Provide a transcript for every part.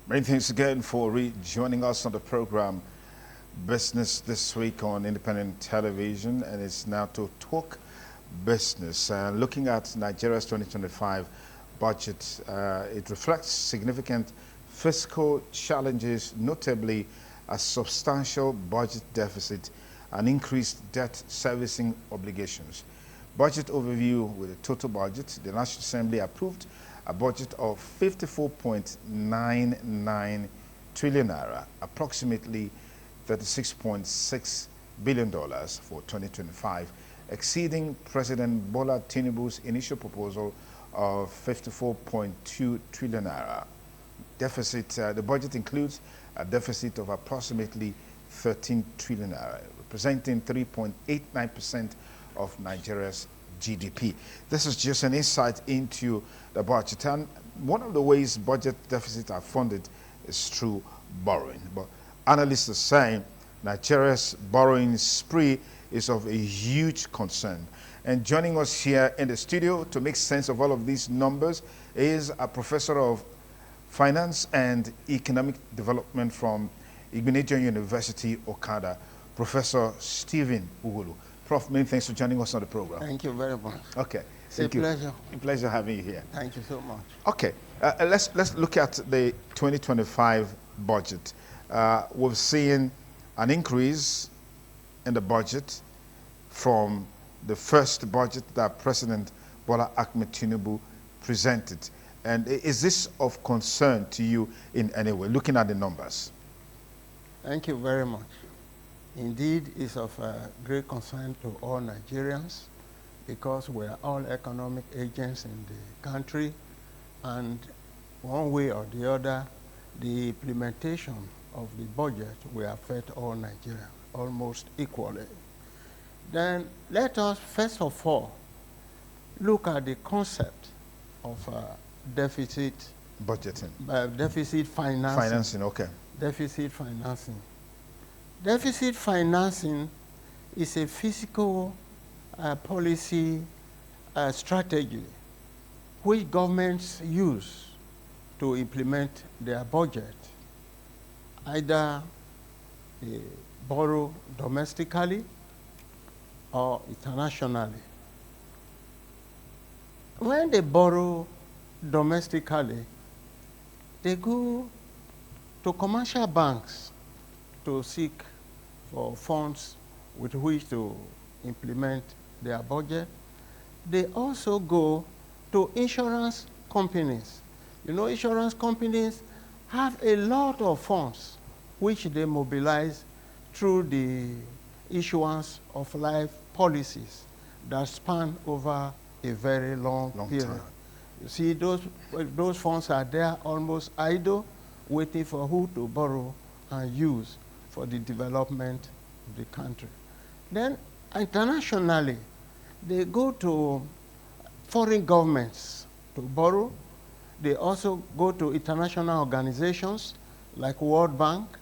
Many thanks again for joining us on the program Business This Week on Independent Television, and it's now to talk business. Looking at Nigeria's 2025 budget, it reflects significant fiscal challenges, notably a substantial budget deficit and increased debt servicing obligations. Budget overview with a total budget. The National Assembly approved a budget of 54.99 trillion naira, approximately $36.6 billion for 2025, exceeding President Bola Tinubu's initial proposal of 54.2 trillion naira. Deficit, the budget includes a deficit of approximately 13 trillion naira, representing 3.89% of Nigeria's GDP. This is just an insight into the budget. And one of the ways budget deficits are funded is through borrowing. But analysts are saying Nigeria's borrowing spree is of a huge concern. And joining us here in the studio to make sense of all of these numbers is a professor of finance and economic development from Igbinedion University, Okada, Professor Stephen Ugulu. Prof, many thanks for joining us on the program. Thank you very much. Okay. It's a pleasure. A pleasure having you here. Thank you so much. Okay. Let's look at the 2025 budget. We've seen an increase in the budget from the first budget that President Bola Ahmed Tinubu presented. And is this of concern to you in any way, looking at the numbers? Thank you very much. Indeed, it's of great concern to all Nigerians because we are all economic agents in the country, and one way or the other, the implementation of the budget will affect all Nigerians almost equally. Then let us first of all look at the concept of deficit budgeting. Deficit financing. Financing, okay. Deficit financing. Deficit financing is a fiscal policy strategy which governments use to implement their budget. Either they borrow domestically or internationally. When they borrow domestically, they go to commercial banks to seek for funds with which to implement their budget. They also go to insurance companies. You know, insurance companies have a lot of funds which they mobilize through the issuance of life policies that span over a very long period. Time. You see, those funds are there almost idle, waiting for who to borrow and use for the development of the country. Then internationally, they go to foreign governments to borrow. They also go to international organizations like World Bank,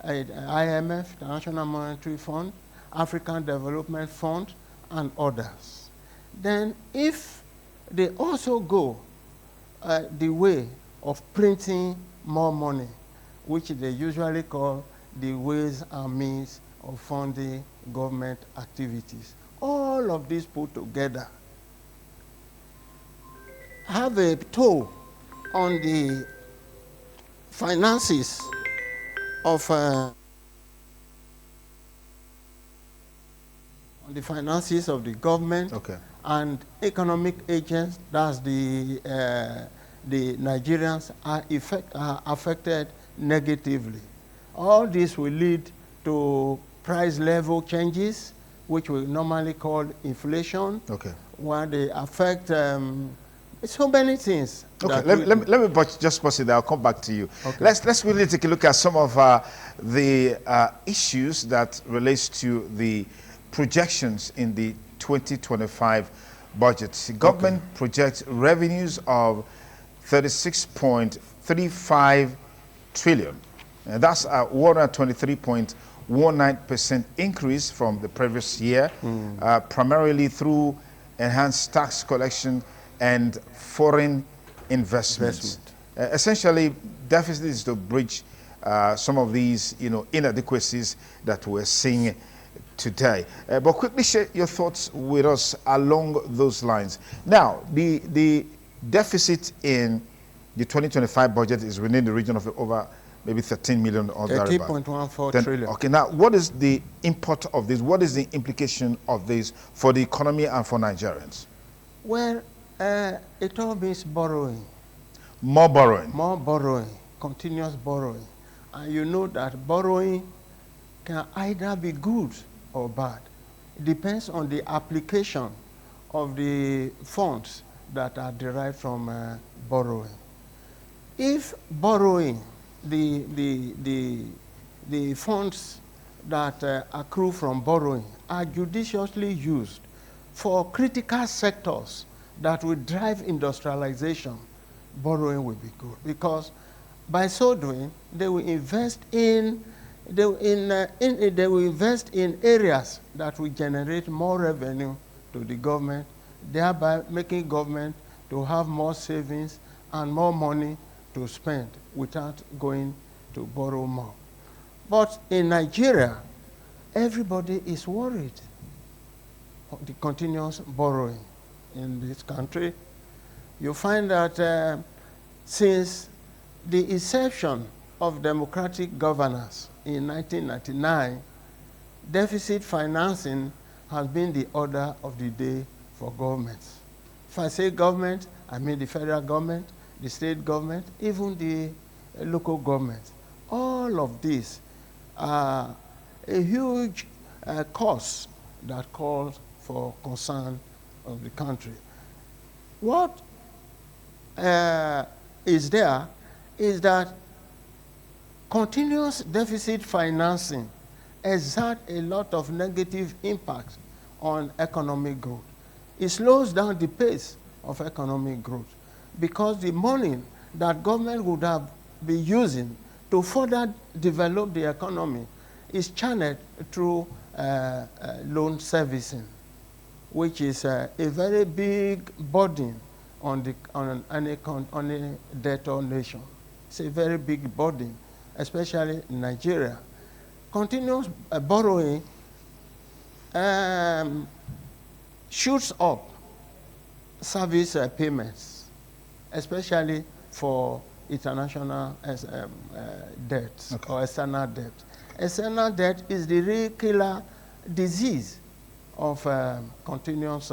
IMF, International Monetary Fund, African Development Fund, and others. Then if they also go the way of printing more money, which they usually call the ways and means of funding government activities. All of these put together have a toll on the finances of the government, okay, and economic agents. That's the Nigerians are affected negatively. All this will lead to price level changes, which we normally call inflation, okay, where they affect so many things. Okay, let me just pause it there. I'll come back to you. Okay. Let's really take a look at some of the issues that relates to the projections in the 2025 budget. The government projects revenues of 36.35 trillion. And that's a 123.19% increase from the previous year, primarily through enhanced tax collection and foreign investments. Essentially, deficit is to bridge some of these, inadequacies that we're seeing today. But quickly share your thoughts with us along those lines. Now, the deficit in the 2025 budget is within the region of over maybe 13 million or thereabouts. 13.14 trillion. Okay, now what is the import of this? What is the implication of this for the economy and for Nigerians? Well, it all means borrowing. More borrowing. More borrowing, continuous borrowing. And you know that borrowing can either be good or bad. It depends on the application of the funds that are derived from borrowing. If borrowing, the funds that accrue from borrowing are judiciously used for critical sectors that will drive industrialization, borrowing will be good, because by so doing, they will invest in areas that will generate more revenue to the government, thereby making government to have more savings and more money to spend without going to borrow more. But in Nigeria, everybody is worried of the continuous borrowing in this country. You find that since the inception of democratic governance in 1999, deficit financing has been the order of the day for governments. If I say government, I mean the federal government, the state government, even the local government. All of these are a huge cause that calls for concern of the country. What is there is that continuous deficit financing exert a lot of negative impact on economic growth. It slows down the pace of economic growth because the money that government would have been using to further develop the economy is channeled through loan servicing, which is a very big burden on a debtor nation. It's a very big burden, especially in Nigeria. Continuous borrowing shoots up service payments, especially for international debt, okay, or external debt. External debt is the real killer disease of continuous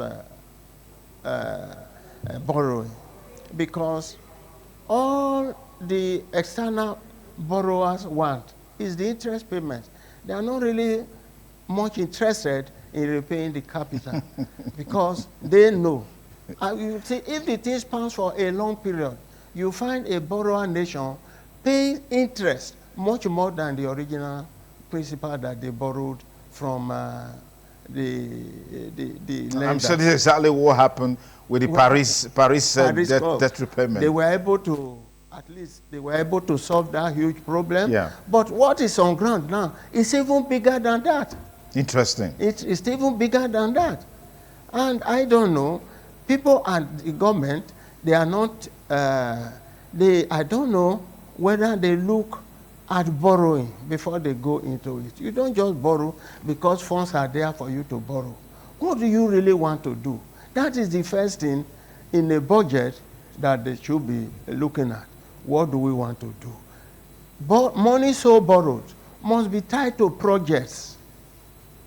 borrowing, because all the external borrowers want is the interest payment. They are not really much interested in repaying the capital because they know. You see, if the thing spans for a long period, you find a borrower nation paying interest much more than the original principal that they borrowed from the lender. I'm sure this is exactly what happened with the Paris debt repayment. They were able to, at least they were able to solve that huge problem. Yeah. But what is on ground now is even bigger than that. Interesting. It's even bigger than that. And I don't know, people at the government, they are not, I don't know whether they look at borrowing before they go into it. You don't just borrow because funds are there for you to borrow. What do you really want to do? That is the first thing in a budget that they should be looking at. What do we want to do? But money so borrowed must be tied to projects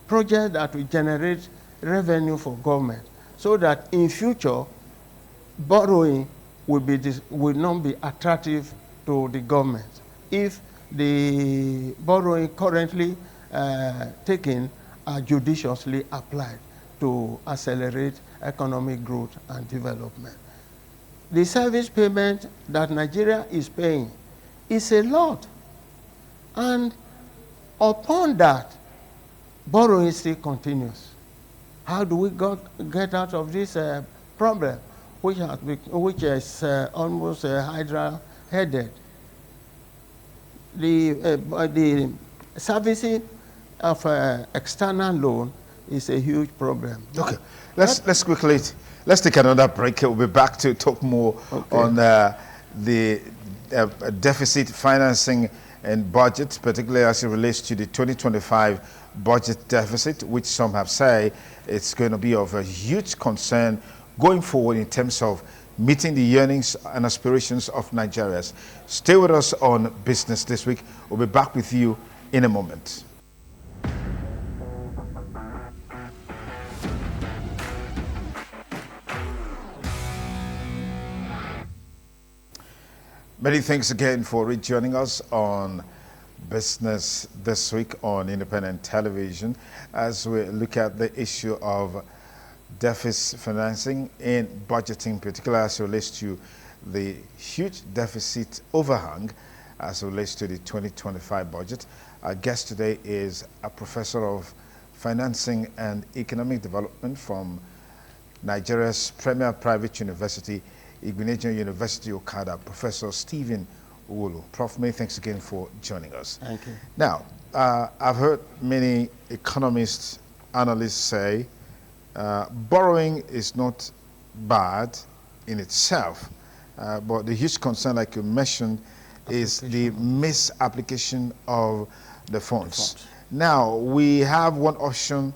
that will generate revenue for government, so that in future, borrowing will not be attractive to the government if the borrowing currently taken are judiciously applied to accelerate economic growth and development. The service payment that Nigeria is paying is a lot. And upon that, borrowing still continues. How do we get out of this problem, which is almost hydra-headed? The servicing of external loan is a huge problem. Okay, let's quickly, let's take another break. We'll be back to talk more on the deficit financing and budget, particularly as it relates to the 2025 budget deficit, which some have said it's going to be of a huge concern going forward in terms of meeting the yearnings and aspirations of Nigerians. Stay with us on Business This Week. We'll be back with you in a moment. Many thanks again for rejoining us on Business This Week on Independent Television as we look at the issue of deficit financing and budgeting, particularly as it relates to the huge deficit overhang as it relates to the 2025 budget. Our guest today is a professor of financing and economic development from Nigeria's premier private university, Igbinedion University, Okada, Professor Stephen Uwolo. Prof, many thanks again for joining us. Thank you. Now, I've heard many economists, analysts say borrowing is not bad in itself, but the huge concern, like you mentioned, is the misapplication of the funds. Now, we have one option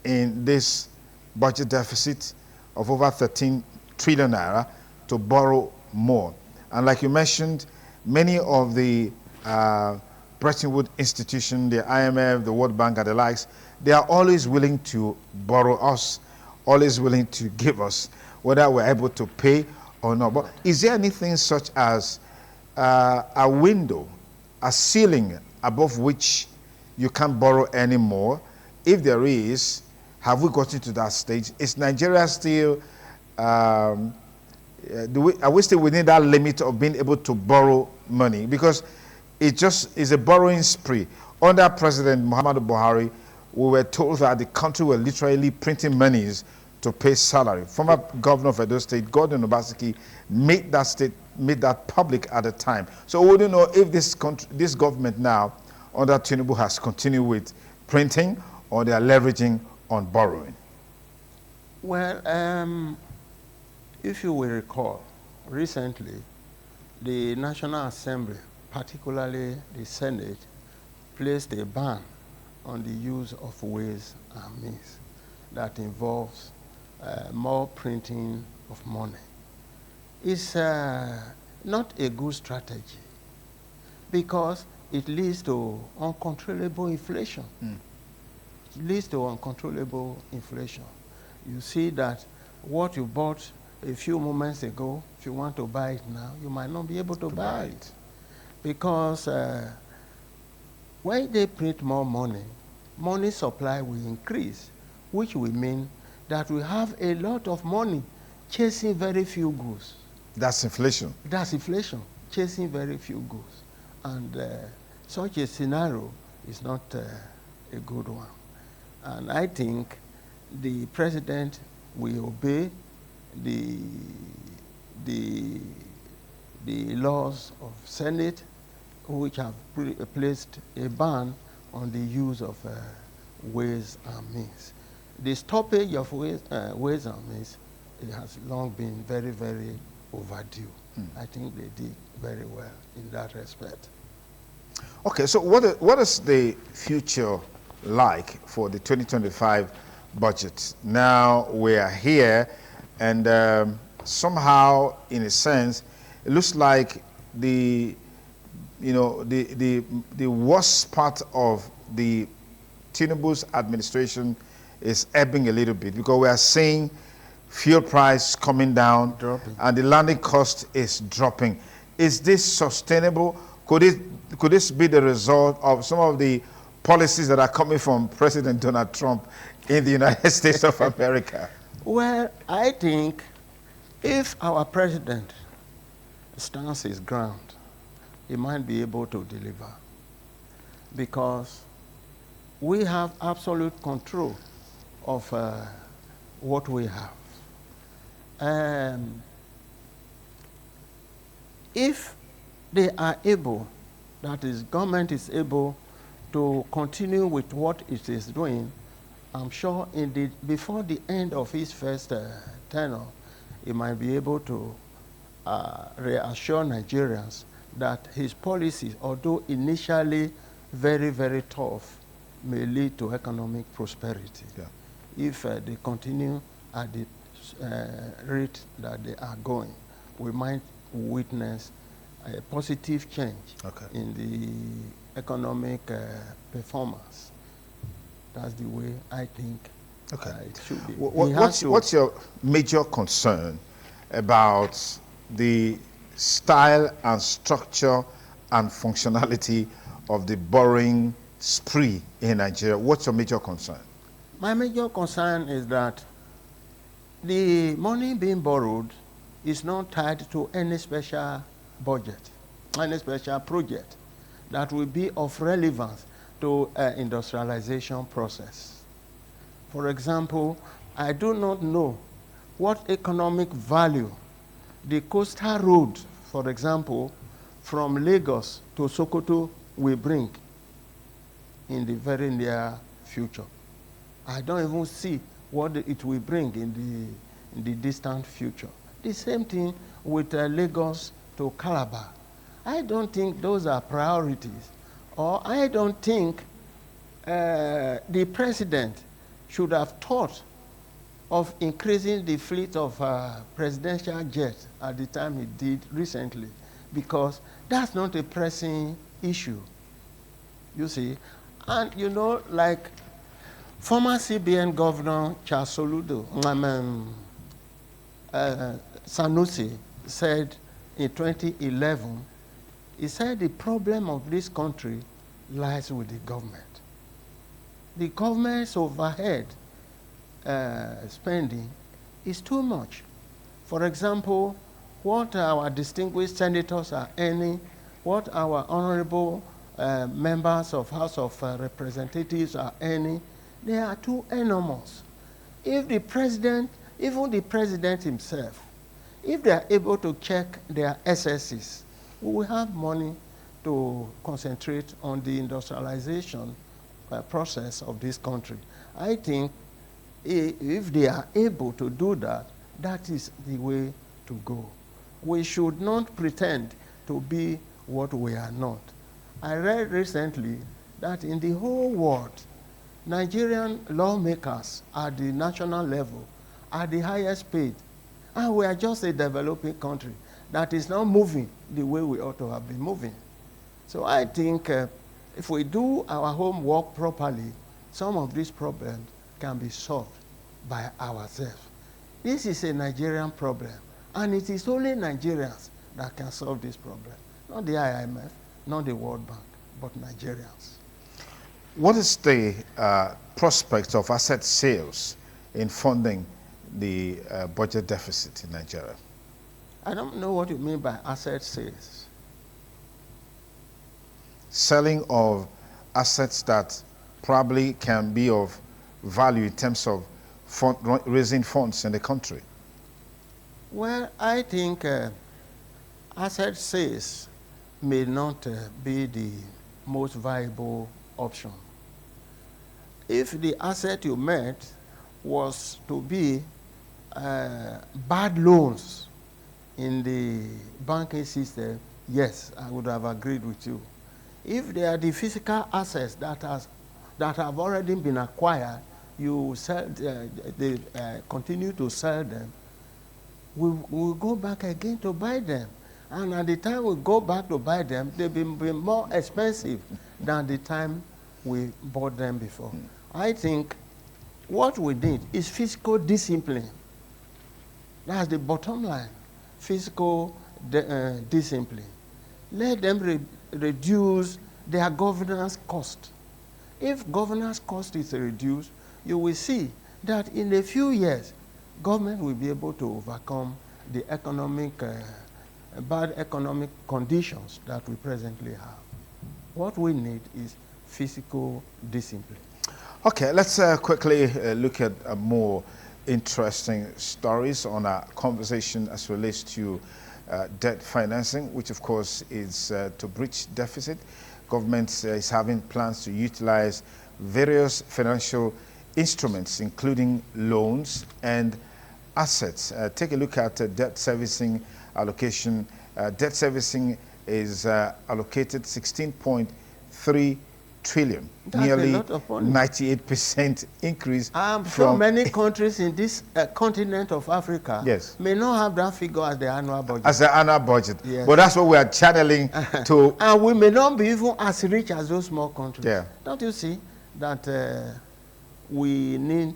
in this budget deficit of over 13 trillion naira to borrow more. And like you mentioned, many of the Bretton Woods institutions, the IMF, the World Bank and the likes, they are always willing to borrow us, always willing to give us, whether we're able to pay or not. But is there anything such as a window, a ceiling above which you can't borrow anymore? If there is, have we gotten to that stage? Is Nigeria still, are we still within that limit of being able to borrow money? Because it just is a borrowing spree. Under President Muhammadu Buhari, we were told that the country were literally printing monies to pay salary. Former governor of Edo State, Gordon Obaseki, made that public at the time. So we don't know if this government now, under Tinubu, has continued with printing or they are leveraging on borrowing. Well, if you will recall, recently, the National Assembly, particularly the Senate, placed a ban on the use of ways and means that involves more printing of money. It's not a good strategy because it leads to uncontrollable inflation. It leads to uncontrollable inflation. You see that what you bought a few moments ago, if you want to buy it now, you might not be able to buy it. Because when they print more money, money supply will increase, which will mean that we have a lot of money chasing very few goods. That's inflation. That's inflation, chasing very few goods. And such a scenario is not a good one. And I think the president will obey the laws of Senate, which have placed a ban on the use of ways and means. The stoppage of ways and means, it has long been very, very overdue. I think they did very well in that respect. Okay, so what is the future like for the 2025 budget? Now we are here, and somehow, in a sense, it looks like the worst part of the Tinubu's administration is ebbing a little bit, because we are seeing fuel price coming down, and the landing cost is dropping. Is this sustainable? Could this be the result of some of the policies that are coming from President Donald Trump in the United States of America? Well, I think if our president stands his ground, he might be able to deliver, because we have absolute control of what we have. If they are able, that is, government is able to continue with what it is doing, I'm sure before the end of his first tenure, he might be able to reassure Nigerians that his policies, although initially very, very tough, may lead to economic prosperity. Yeah. If they continue at the rate that they are going, we might witness a positive change in the economic performance. That's the way I think it should be. What's your major concern about the style and structure and functionality of the borrowing spree in Nigeria? What's your major concern? My major concern is that the money being borrowed is not tied to any special budget, any special project that will be of relevance to industrialization process. For example, I do not know what economic value the coastal road, for example, from Lagos to Sokoto will bring in the very near future. I don't even see what it will bring in the distant future. The same thing with Lagos to Calabar. I don't think those are priorities, or I don't think the president should have thought of increasing the fleet of presidential jets at the time he did recently, because that's not a pressing issue, you see. And you know, like former CBN Governor Charles Soludo, Sanusi said in 2011, he said the problem of this country lies with the government. The government's overhead spending is too much. For example, what our distinguished senators are earning, what our honorable members of House of Representatives are earning, they are too enormous. If the president, even the president himself, if they are able to check their SSs, we will have money to concentrate on the industrialization process of this country. I think if they are able to do that, that is the way to go. We should not pretend to be what we are not. I read recently that in the whole world, Nigerian lawmakers at the national level are the highest paid. And we are just a developing country that is not moving the way we ought to have been moving. So I think if we do our homework properly, some of these problems can be solved by ourselves. This is a Nigerian problem, and it is only Nigerians that can solve this problem. Not the IMF, not the World Bank, but Nigerians. What is the prospect of asset sales in funding the budget deficit in Nigeria? I don't know what you mean by asset sales. Selling of assets that probably can be of value in terms of raising funds in the country. Well, I think asset sales may not be the most viable option. If the asset you met was to be bad loans in the banking system, yes, I would have agreed with you. If they are the physical assets that have already been acquired, you sell, they continue to sell them, we'll go back again to buy them. And at the time we go back to buy them, they'll be more expensive than the time we bought them before. I think what we need is fiscal discipline. That's the bottom line, fiscal discipline. Let them reduce their governance cost. If governance cost is reduced, you will see that in a few years, government will be able to overcome the bad economic conditions that we presently have. What we need is fiscal discipline. Okay, let's quickly look at more interesting stories on our conversation as relates to debt financing, which of course is to breach deficit. Government is having plans to utilize various financial instruments, including loans and assets. Take a look at debt servicing allocation, debt servicing is allocated 16.3 trillion, That's nearly a lot of money. 98% increase. I'm from sure many countries in this continent of Africa Yes. may not have that figure as their annual budget. as the annual budget. Yes. But that's what we are channeling to. And we may not be even as rich as those small countries. Yeah. Don't you see that we need,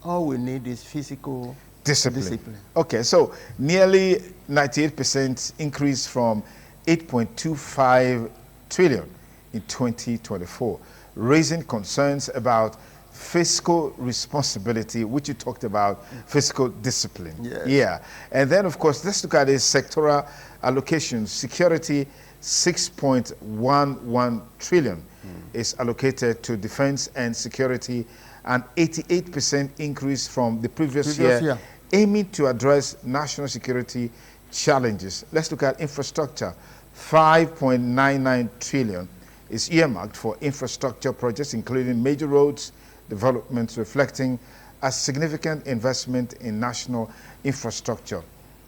all we need is physical discipline. Okay, so nearly 98% increase from 8.25 trillion in 2024, raising concerns about fiscal responsibility, which you talked about, fiscal discipline. Yes. Yeah. And then, of course, let's look at the sectoral allocations. Security, 6.11 trillion is allocated to defense and security, an 88% increase from the previous year, aiming to address national security challenges. Let's look at infrastructure. 5.99 trillion is earmarked for infrastructure projects, including major roads developments, reflecting a significant investment in national infrastructure.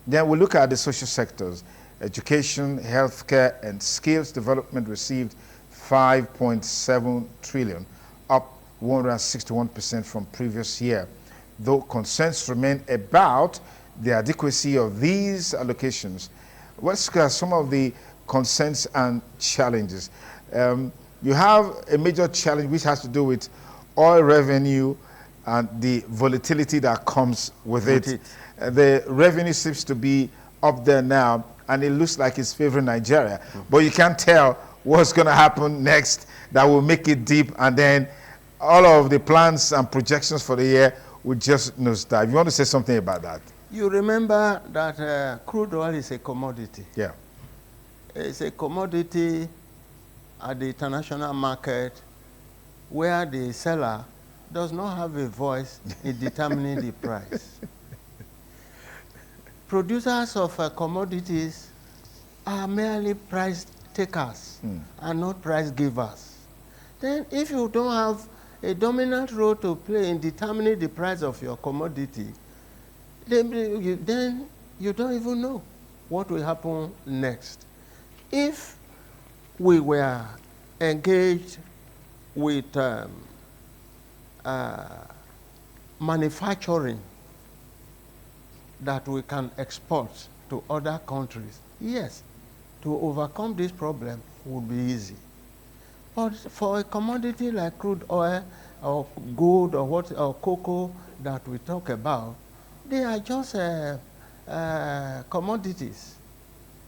Then we look at the social sectors. Education, healthcare, and skills development received 5.7 trillion, up 161% from previous year, though concerns remain about the adequacy of these allocations. Let's look at some of the concerns and challenges. You have a major challenge which has to do with oil revenue and the volatility that comes with it. The revenue seems to be up there now, and it looks like it's favoring Nigeria. But you can't tell what's going to happen next that will make it deep, and then all of the plans and projections for the year will just nosedive. You want to say something about that? You remember that crude oil is a commodity. Yeah. It's a commodity at the international market where the seller does not have a voice in determining the price. Producers of commodities are merely price takers and not price givers. Then if you don't have a dominant role to play in determining the price of your commodity, then you don't even know what will happen next. If we were engaged with manufacturing that we can export to other countries, yes, to overcome this problem would be easy. But for a commodity like crude oil or gold or cocoa that we talk about, they are just commodities.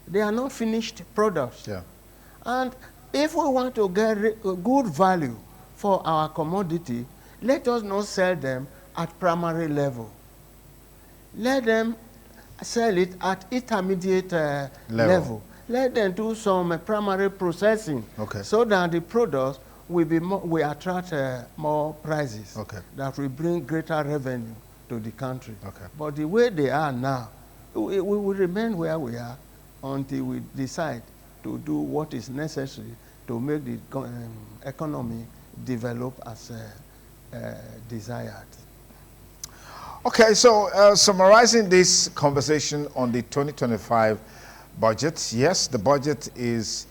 They are not finished products. Yeah. And if we want to get good value for our commodity, let us not sell them at primary level. Let them sell it at intermediate level. Let them do some primary processing, so that the products will attract more prices, that will bring greater revenue to the country. But the way they are now, we will remain where we are until we decide to do what is necessary to make the economy develop as desired. Okay, so summarizing this conversation on the 2025 budget, yes, the budget is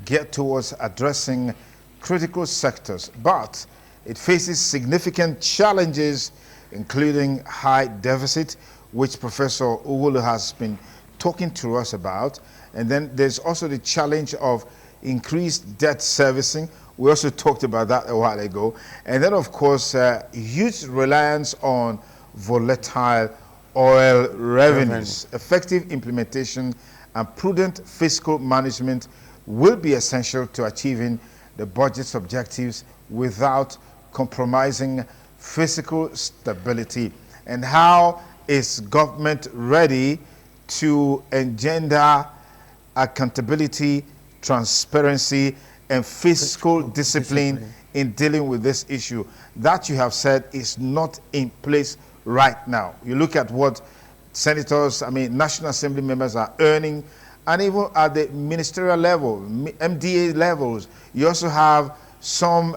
geared towards addressing critical sectors, but it faces significant challenges, including high deficit, which Professor Uwulu has been talking to us about. And then there's also the challenge of increased debt servicing. We also talked about that a while ago. And then, of course, huge reliance on volatile oil revenues. Effective implementation and prudent fiscal management will be essential to achieving the budget's objectives without compromising fiscal stability. And how is government ready to engender accountability, transparency, and fiscal discipline in dealing with this issue? That, you have said, is not in place right now. You look at what senators, National Assembly members are earning, and even at the ministerial level, MDA levels, you also have some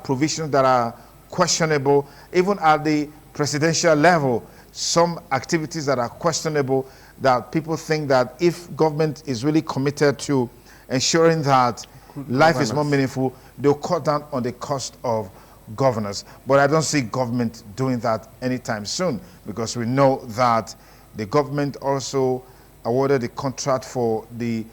provisions that are questionable. Even at the presidential level, some activities that are questionable that people think that if government is really committed to ensuring that life is more meaningful, they'll cut down on the cost of governors. But I don't see government doing that anytime soon, because we know that the government also awarded the contract for the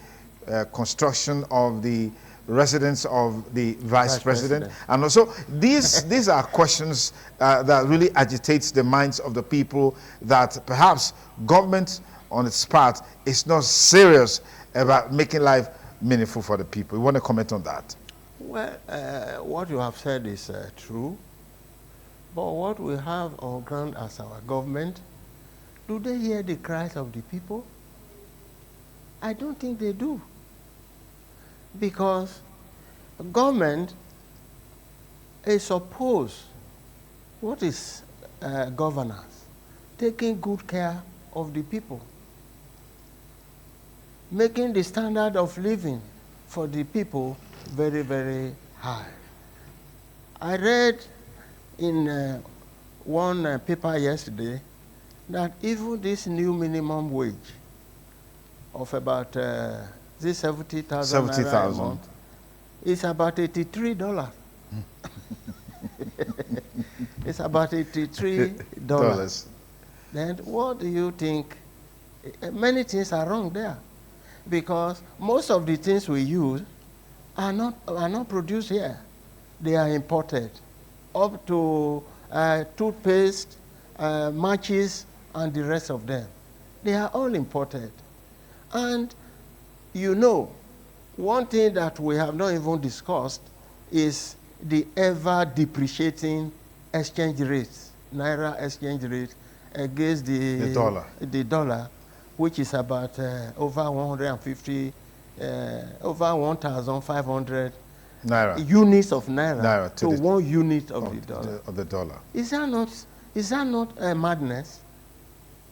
construction of the residence of the vice president. And also, these are questions that really agitates the minds of the people, that perhaps government on its part is not serious about making life meaningful for the people. You want to comment on that? Well, what you have said is true, but what we have on ground as our government, do they hear the cries of the people? I don't think they do, because government is supposed, what is governance? Taking good care of the people, making the standard of living for the people very, very high. I read in one paper yesterday that even this new minimum wage of about 70,000 naira a month is about $83. It's about $83. Then what do you think? Many things are wrong there, because most of the things we use are not produced here. They are imported, up to toothpaste, matches, and the rest of them. They are all imported. And you know, one thing that we have not even discussed is the ever depreciating exchange rates, Naira exchange rate against the dollar, which is about over 150, over 1,500 Naira. Units of Naira to 1 unit of the dollar. Is that not a madness?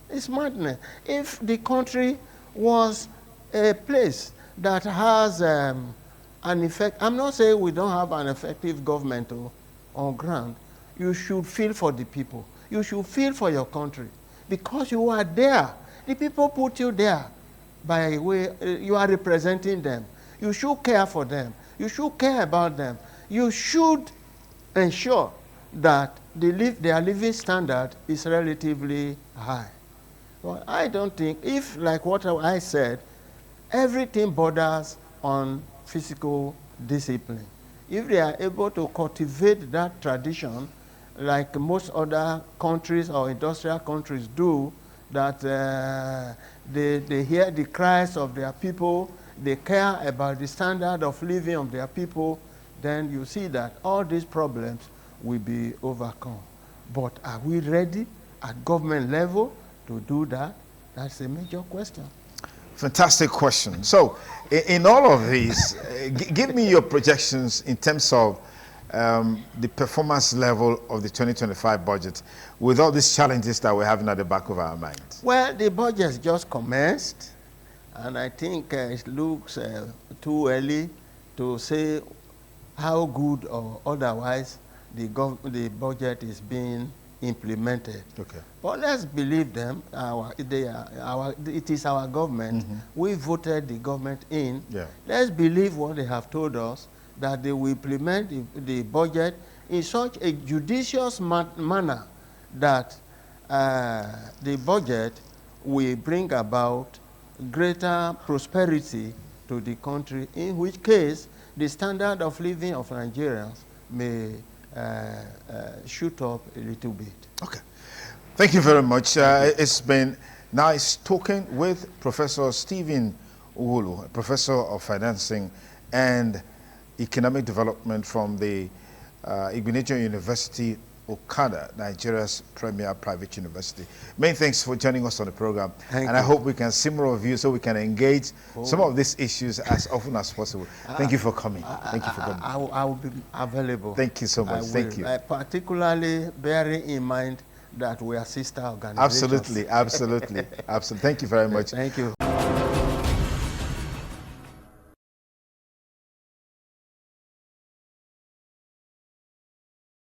It's madness. If the country was a place that has an effect, I'm not saying we don't have an effective government on ground. You should feel for the people. You should feel for your country, because you are there. The people put you there by way, you are representing them. You should care for them. You should care about them. You should ensure that their living standard is relatively high. Well, I don't think, if, like what I said, everything borders on physical discipline. If they are able to cultivate that tradition, like most other countries or industrial countries do, that they hear the cries of their people, they care about the standard of living of their people, then you see that all these problems will be overcome. But are we ready at government level to do that? That's a major question. Fantastic question. So, in all of these, give me your projections in terms of the performance level of the 2025 budget with all these challenges that we're having at the back of our minds. Well, the budget just commenced, and I think it looks too early to say how good or otherwise the budget is being implemented. Okay. But let's believe them. It is our government. Mm-hmm. We voted the government in. Yeah. Let's believe what they have told us, that they will implement the budget in such a judicious manner that the budget will bring about greater prosperity to the country, in which case the standard of living of Nigerians may shoot up a little bit. Okay. Thank you very much. It's been nice talking with Professor Stephen Uwulu, Professor of Financing and Economic Development from the Igbinedion University, Okada, Nigeria's premier private university. Many thanks for joining us on the program. Thank you. I hope we can see more of you so we can engage some of these issues as often as possible. Thank you for coming. Thank you for coming. I will be available. Thank you so much. Thank you. Particularly bearing in mind that we are sister organizations. Absolutely, absolutely, absolutely. Thank you very much. Thank you.